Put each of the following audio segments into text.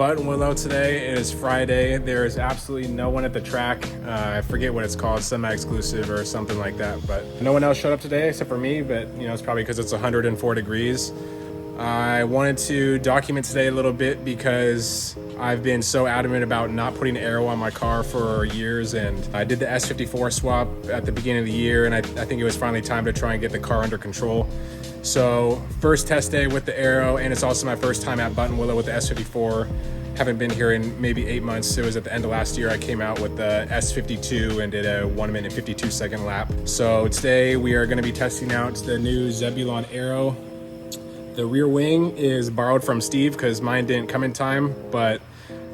Buttonwillow today. It is Friday. There is absolutely no one at the track. I forget what it's called, semi-exclusive or something like that. But no one else showed up today except for me, but it's probably because it's 104 degrees. I wanted to document today a little bit because I've been so adamant about not putting aero on my car for years, and I did the S54 swap at the beginning of the year, and I think it was finally time to try and get the car under control. So first test day with the aero, and it's also my first time at Buttonwillow with the S54. Haven't been here in maybe 8 months. It was at the end of last year I came out with the S52 and did a 1 minute 52 second lap. So today we are going to be testing out the new Zebulon Aero. The rear wing is borrowed from Steve because mine didn't come in time, but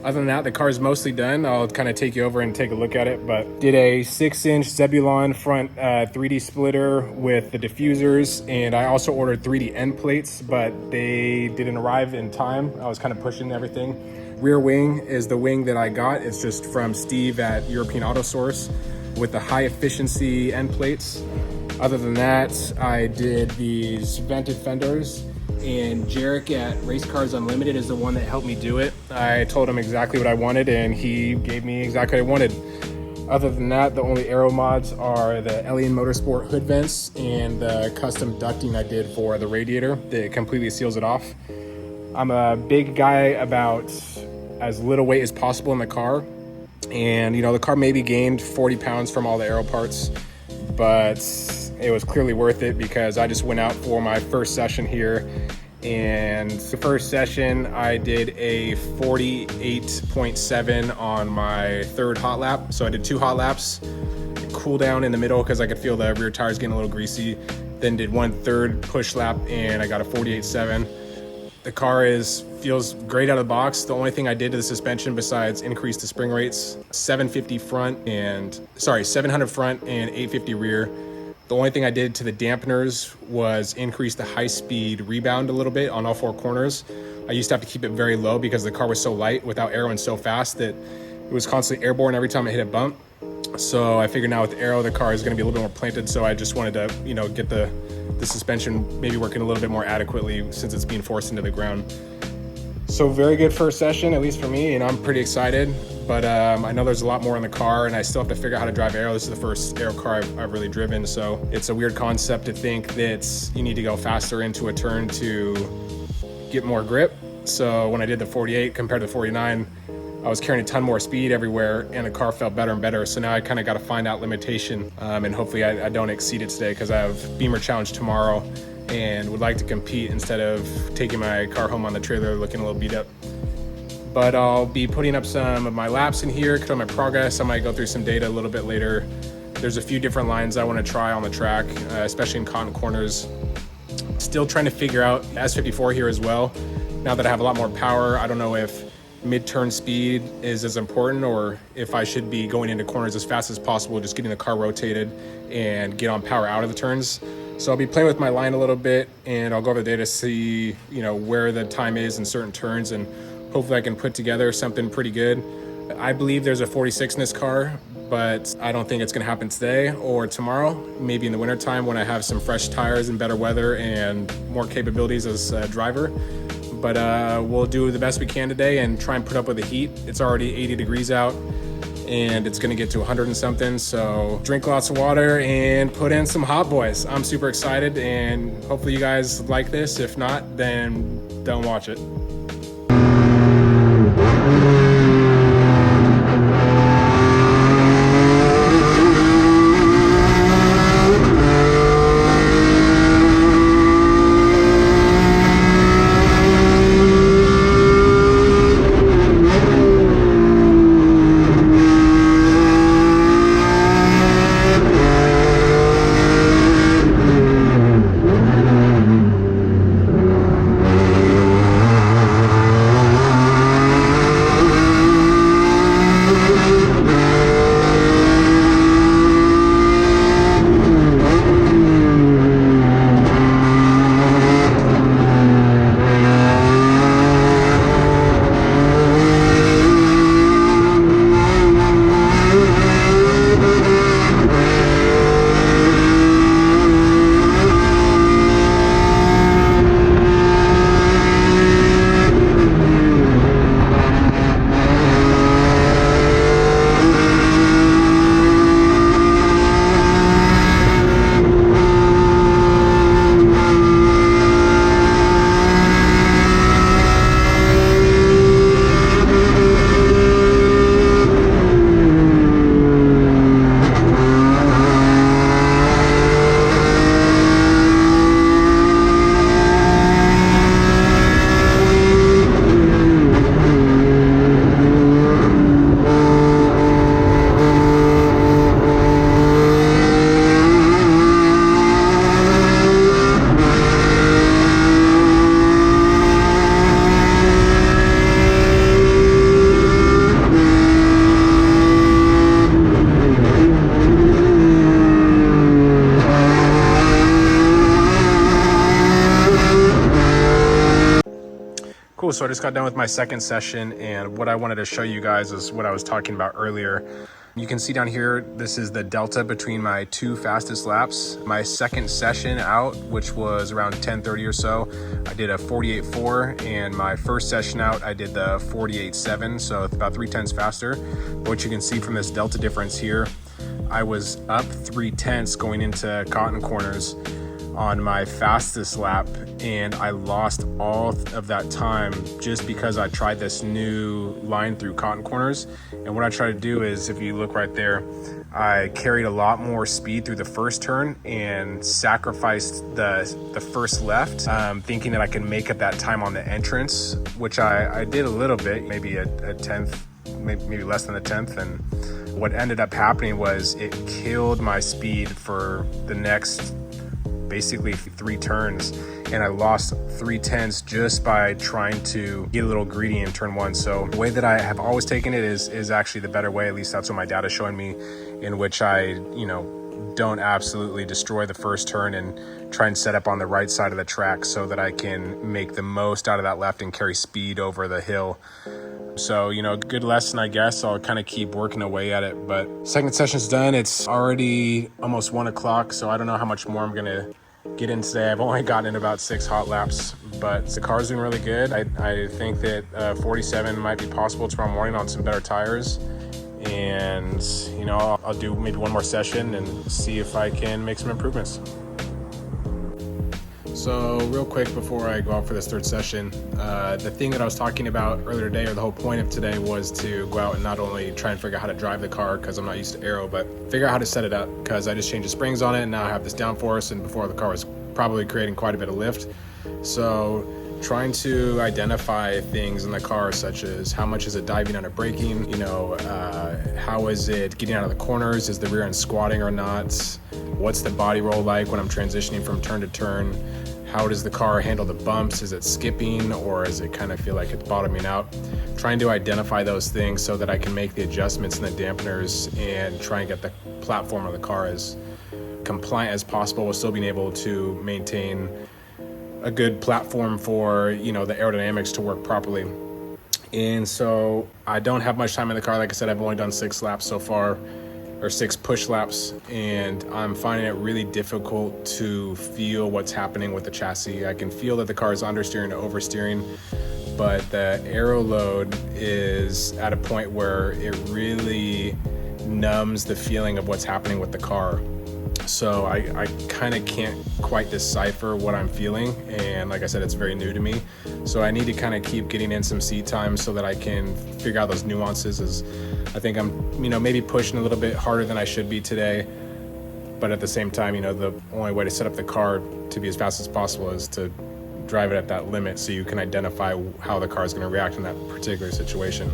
other than that, the car is mostly done. I'll kind of take you over and take a look at it, but did a 6-inch Zebulon front 3D splitter with the diffusers, and I also ordered 3D end plates, but they didn't arrive in time. I was kind of pushing everything. Rear wing is the wing that I got. It's just from Steve at European Auto Source with the high efficiency end plates. Other than that, I did these vented fenders, and Jarek at Race Cars Unlimited is the one that helped me do it. I told him exactly what I wanted and he gave me exactly what I wanted. Other than that, the only aero mods are the Alien Motorsport hood vents and the custom ducting I did for the radiator that completely seals it off. I'm a big guy about as little weight as possible in the car, and the car maybe gained 40 pounds from all the aero parts, but it was clearly worth it because I just went out for my first session here, and the first session I did a 48.7 on my third hot lap. So I did 2 hot laps, cool down in the middle because I could feel the rear tires getting a little greasy, then did 1/3 push lap and I got a 48.7. The car feels great out of the box. The only thing I did to the suspension besides increase the spring rates, 700 front and 850 rear. The only thing I did to the dampeners was increase the high-speed rebound a little bit on all 4 corners. I used to have to keep it very low because the car was so light without aeroing so fast that it was constantly airborne every time it hit a bump. So I figured now with the aero, the car is going to be a little bit more planted. So I just wanted to, get the suspension maybe working a little bit more adequately since it's being forced into the ground. So very good first session, at least for me, and I'm pretty excited. But I know there's a lot more in the car, and I still have to figure out how to drive aero. This is the first aero car I've really driven, so it's a weird concept to think that you need to go faster into a turn to get more grip. So when I did the 48 compared to the 49, I was carrying a ton more speed everywhere, and the car felt better and better. So now I kind of got to find out limitation, and hopefully I don't exceed it today because I have Bimmer Challenge tomorrow and would like to compete instead of taking my car home on the trailer looking a little beat up. But I'll be putting up some of my laps in here, show my progress. I might go through some data a little bit later. There's a few different lines I want to try on the track, especially in cotton corners. Still trying to figure out S54 here as well. Now that I have a lot more power, I don't know if mid-turn speed is as important or if I should be going into corners as fast as possible, just getting the car rotated and get on power out of the turns. So I'll be playing with my line a little bit, and I'll go over the data to see where the time is in certain turns, and hopefully I can put together something pretty good. I believe there's a 46 in this car, but I don't think it's gonna happen today or tomorrow, maybe in the wintertime when I have some fresh tires and better weather and more capabilities as a driver. But we'll do the best we can today and try and put up with the heat. It's already 80 degrees out and it's gonna get to 100 and something, so drink lots of water and put in some hot boys. I'm super excited, and hopefully you guys like this. If not, then don't watch it. so I just got done with my second session, and what I wanted to show you guys is what I was talking about earlier. You can see down here, this is the delta between my 2 fastest laps. My second session out, which was around 10:30 or so, I did a 48.4, and my first session out, I did the 48.7, so it's about 3 tenths faster. But what you can see from this delta difference here, I was up 3 tenths going into cotton corners on my fastest lap, and I lost all of that time just because I tried this new line through cotton corners. And what I try to do is, if you look right there, I carried a lot more speed through the first turn and sacrificed the first left, thinking that I could make up that time on the entrance, which I did a little bit, maybe a tenth, maybe less than a tenth. And what ended up happening was it killed my speed for the next basically 3 turns, and I lost 3 tenths just by trying to get a little greedy in turn 1. So the way that I have always taken it is actually the better way. At least that's what my dad is showing me, in which I, don't absolutely destroy the first turn and try and set up on the right side of the track so that I can make the most out of that left and carry speed over the hill. So, good lesson, I guess. I'll kind of keep working away at it. But second session's done. It's already almost 1 o'clock, so I don't know how much more I'm going to get in today. I've only gotten in about 6 hot laps, but the car's doing really good. I think that 47 might be possible tomorrow morning on some better tires. And, I'll do maybe one more session and see if I can make some improvements. So real quick before I go out for this third session, the thing that I was talking about earlier today, or the whole point of today, was to go out and not only try and figure out how to drive the car because I'm not used to aero, but figure out how to set it up, because I just changed the springs on it and now I have this downforce, and before the car was probably creating quite a bit of lift. So trying to identify things in the car, such as how much is it diving under braking, how is it getting out of the corners, is the rear end squatting or not, what's the body roll like when I'm transitioning from turn to turn, how does the car handle the bumps, is it skipping or is it kind of feel like it's bottoming out. Trying to identify those things so that I can make the adjustments in the dampeners and try and get the platform of the car as compliant as possible, while still being able to maintain a good platform for the aerodynamics to work properly. And so I don't have much time in the car. Like I said, I've only done 6 laps so far, or 6 push laps, and I'm finding it really difficult to feel what's happening with the chassis. I can feel that the car is understeering to oversteering, but the aero load is at a point where it really numbs the feeling of what's happening with the car. So I kind of can't quite decipher what I'm feeling, and like I said, it's very new to me. So I need to kind of keep getting in some seat time so that I can figure out those nuances. As I think I'm, maybe pushing a little bit harder than I should be today, but at the same time, the only way to set up the car to be as fast as possible is to drive it at that limit, so you can identify how the car is going to react in that particular situation.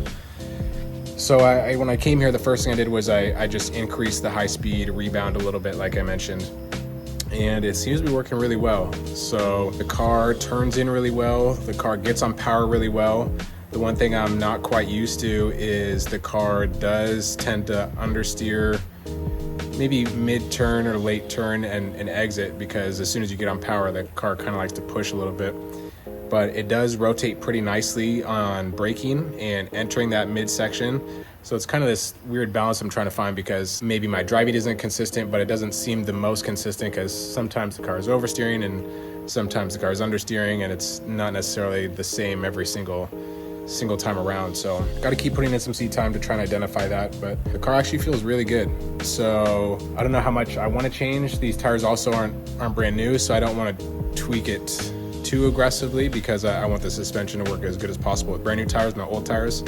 So when I came here, the first thing I did was I just increased the high speed rebound a little bit, like I mentioned, and it seems to be working really well. So the car turns in really well, the car gets on power really well. The one thing I'm not quite used to is the car does tend to understeer maybe mid-turn or late turn and exit, because as soon as you get on power, the car kind of likes to push a little bit. But it does rotate pretty nicely on braking and entering that midsection. So it's kind of this weird balance I'm trying to find, because maybe my driving isn't consistent, but it doesn't seem the most consistent, because sometimes the car is oversteering and sometimes the car is understeering, and it's not necessarily the same every single time around. So got to keep putting in some seat time to try and identify that, but the car actually feels really good. So I don't know how much I want to change. These tires also aren't brand new, so I don't want to tweak it too aggressively, because I want the suspension to work as good as possible with brand new tires, not old tires.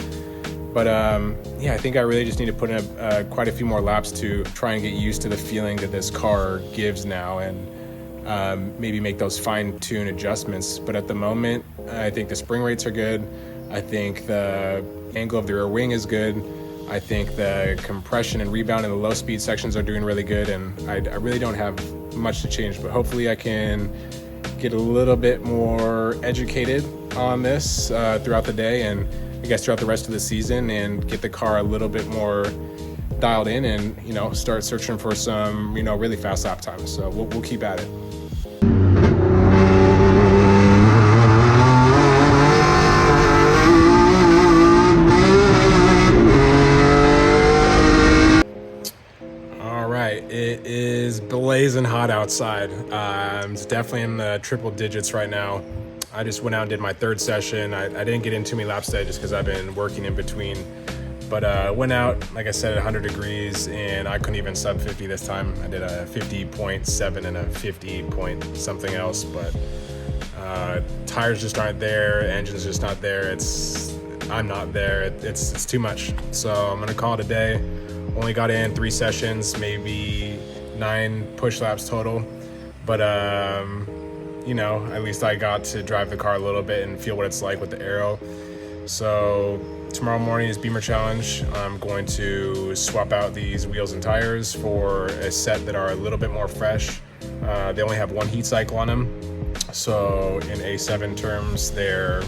But I think I really just need to put in quite a few more laps to try and get used to the feeling that this car gives now, and maybe make those fine-tune adjustments. But at the moment, I think the spring rates are good. I think the angle of the rear wing is good. I think the compression and rebound in the low speed sections are doing really good, and I really don't have much to change, but hopefully I can get a little bit more educated on this throughout the day, and I guess throughout the rest of the season, and get the car a little bit more dialed in, and start searching for some really fast lap times. So we'll keep at it. All right, it is blazing hot outside. It's definitely in the triple digits right now. I just went out and did my third session. I didn't get in too many laps today just because I've been working in between. But went out, like I said, at 100 degrees, and I couldn't even sub 50 this time. I did a 50.7 and a 50 point something else, but tires just aren't there, engine's just not there. I'm not there. It's too much. So I'm gonna call it a day. Only got in 3 sessions, maybe 9 push laps total. But you know, at least I got to drive the car a little bit and feel what it's like with the Aero. So tomorrow morning is Bimmer challenge. I'm going to swap out these wheels and tires for a set that are a little bit more fresh. They only have 1 heat cycle on them, so in A7 terms they're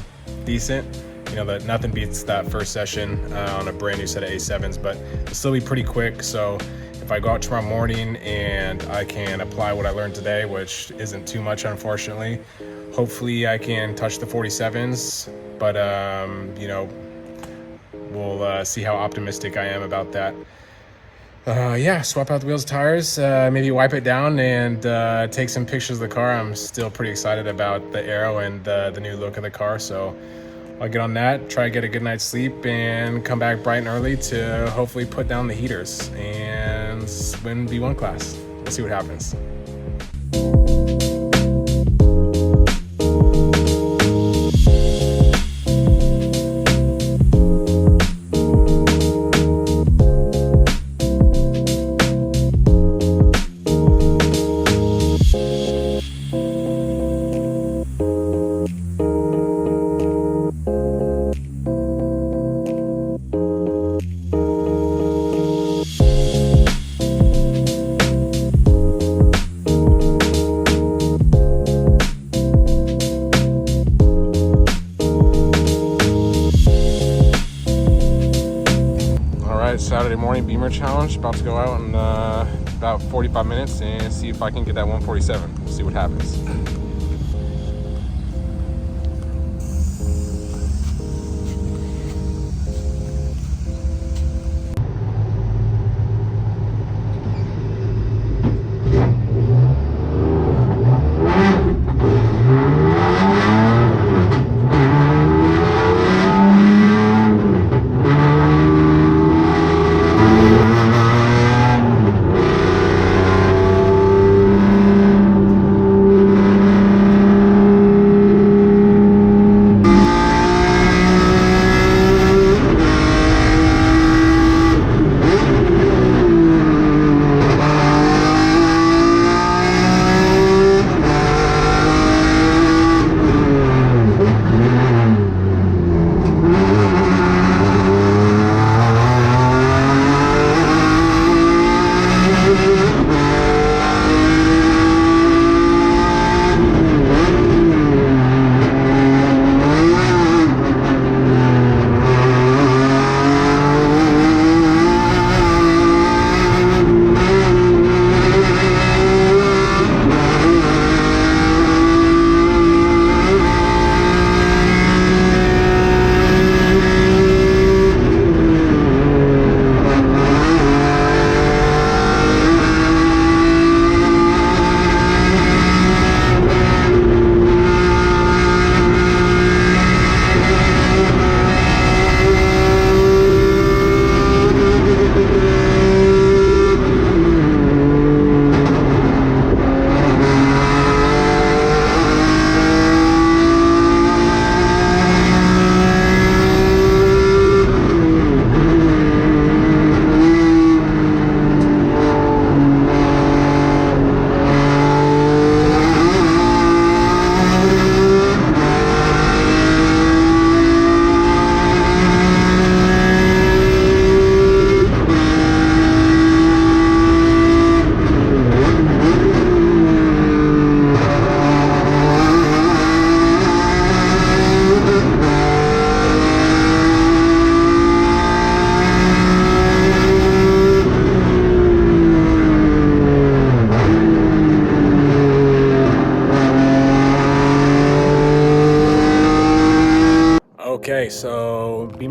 decent. You know, that nothing beats that first session on a brand new set of A7s, but it'll still be pretty quick. So if I go out tomorrow morning and I can apply what I learned today, which isn't too much unfortunately, hopefully I can touch the 47s. But you know, we'll see how optimistic I am about that. Yeah, swap out the wheels, tires, maybe wipe it down and take some pictures of the car. I'm still pretty excited about the Aero and the new look of the car, so I'll get on that, try to get a good night's sleep, and come back bright and early to hopefully put down the heaters and win V1 class. We'll see what happens. Saturday morning Bimmer challenge, about to go out in about 45 minutes and see if I can get that 147. We'll see what happens.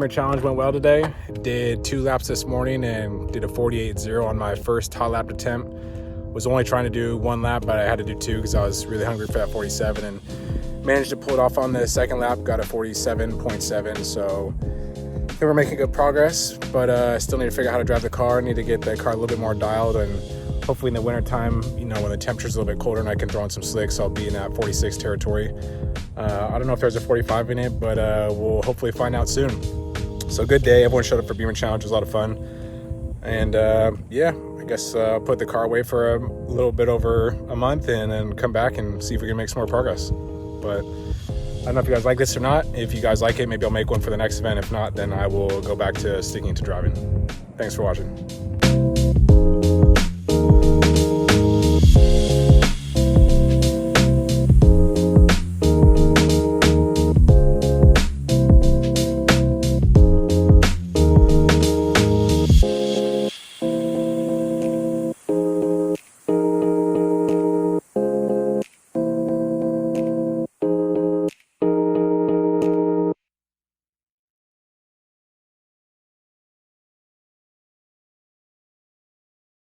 Bimmer challenge went well today. Did 2 laps this morning and did a 48.0 on my first hot lap attempt. Was only trying to do 1 lap, but I had to do 2 because I was really hungry for that 47, and managed to pull it off on the second lap. Got a 47.7, so I think we're making good progress, but I still need to figure out how to drive the car. I need to get the car a little bit more dialed, and hopefully in the winter time, you know, when the temperature's a little bit colder and I can throw in some slicks, I'll be in that 46 territory. I don't know if there's a 45 in it, but we'll hopefully find out soon. So good day. Everyone showed up for Bimmer Challenge. It was a lot of fun. And yeah, I guess I'll put the car away for a little bit over a month and then come back and see if we can make some more progress. But I don't know if you guys like this or not. If you guys like it, maybe I'll make one for the next event. If not, then I will go back to sticking to driving. Thanks for watching.